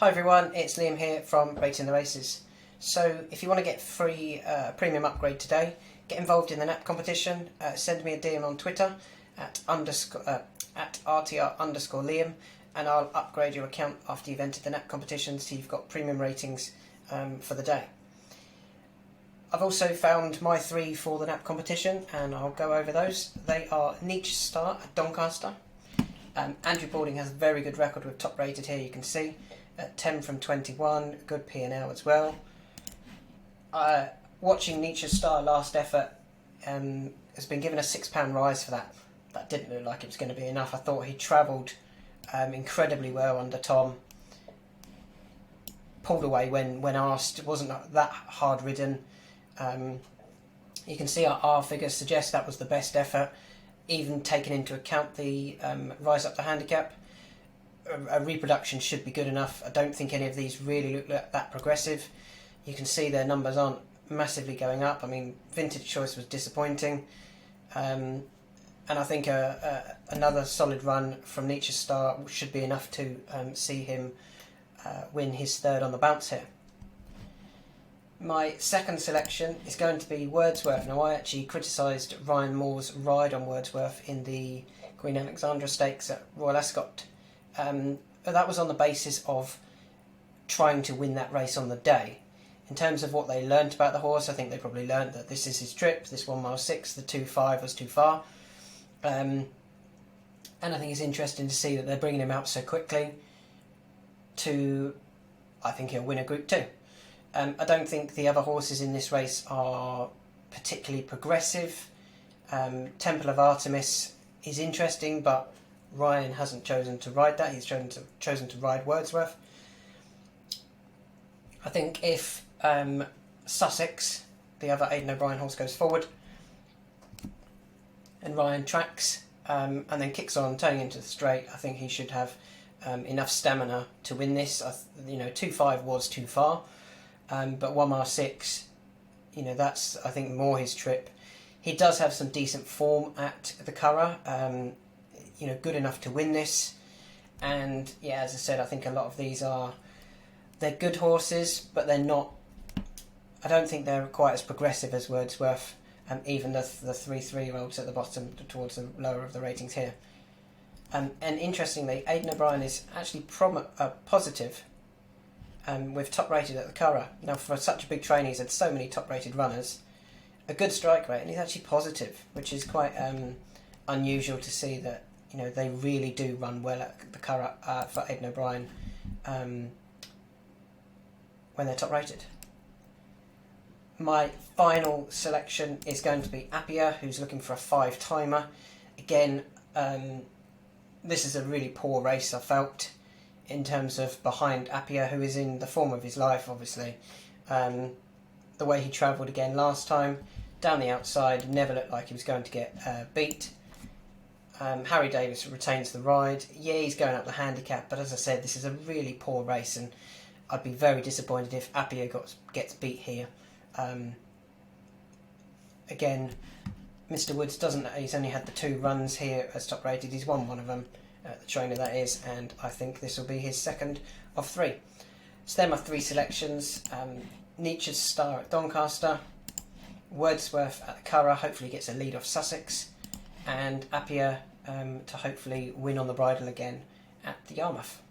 Hi everyone, it's Liam here from Rating the Races. So if you want to get free premium upgrade today, get involved in the NAP competition, send me a DM on Twitter at @RTR_Liam and I'll upgrade your account after you've entered the NAP competition so you've got premium ratings for the day. I've also found my three for the NAP competition and I'll go over those. They are Nietzsche Star at Doncaster. Andrew Balding has a very good record with top rated here, you can see. 10 from 21, good P&L as well. Watching Nietzsche Star last effort has been given a £6 rise for that. That didn't look like it was going to be enough. I thought he travelled incredibly well under Tom. Pulled away when asked, wasn't that hard ridden. You can see our R figures suggest that was the best effort, even taking into account the rise up the handicap. A reproduction should be good enough. I don't think any of these really look that progressive. You can see their numbers aren't massively going up. I mean, Vintage Choice was disappointing. And I think another solid run from Nietzsche Star should be enough to see him win his third on the bounce here. My second selection is going to be Wordsworth. Now, I actually criticised Ryan Moore's ride on Wordsworth in the Queen Alexandra Stakes at Royal Ascot. That was on the basis of trying to win that race on the day. In terms of what they learnt about the horse, I think they probably learnt that this is his trip, this 1 mile 6, the 2.5 was too far. And I think it's interesting to see that they're bringing him out so quickly to, I think he'll win a Group 2. I don't think the other horses in this race are particularly progressive. Temple of Artemis is interesting, but Ryan hasn't chosen to ride that. He's chosen to ride Wordsworth. I think if Sussex, the other Aidan O'Brien horse, goes forward and Ryan tracks and then kicks on, turning into the straight, I think he should have enough stamina to win this. 2.5 was too far, but 1 mile 6, that's, I think, more his trip. He does have some decent form at the Curragh. Good enough to win this, and yeah, as I said, I think a lot of these they're good horses, but they're not. I don't think they're quite as progressive as Wordsworth, even the 3-3-year-olds at the bottom, towards the lower of the ratings here. And interestingly, Aidan O'Brien is actually positive, with top rated at the Curragh. Now, for such a big trainer, he's had so many top rated runners, a good strike rate, and he's actually positive, which is quite unusual to see that. They really do run well at the Curragh for Aidan O'Brien when they're top rated. My final selection is going to be Appia, who's looking for a 5-timer. Again, this is a really poor race, I felt, in terms of behind Appia, who is in the form of his life, obviously. The way he travelled again last time, down the outside, never looked like he was going to get beat. Harry Davis retains the ride. Yeah, he's going up the handicap, but as I said, this is a really poor race, and I'd be very disappointed if Appia gets beat here. Again, Mr. Woods he's only had the 2 runs here as top rated. He's won one of them, the trainer that is, and I think this will be his second of 3. So they're my 3 selections. Nietzsche's Star at Doncaster, Wordsworth at the Curragh, hopefully gets a lead off Sussex, and Appia to hopefully win on the bridle again at the Yarmouth.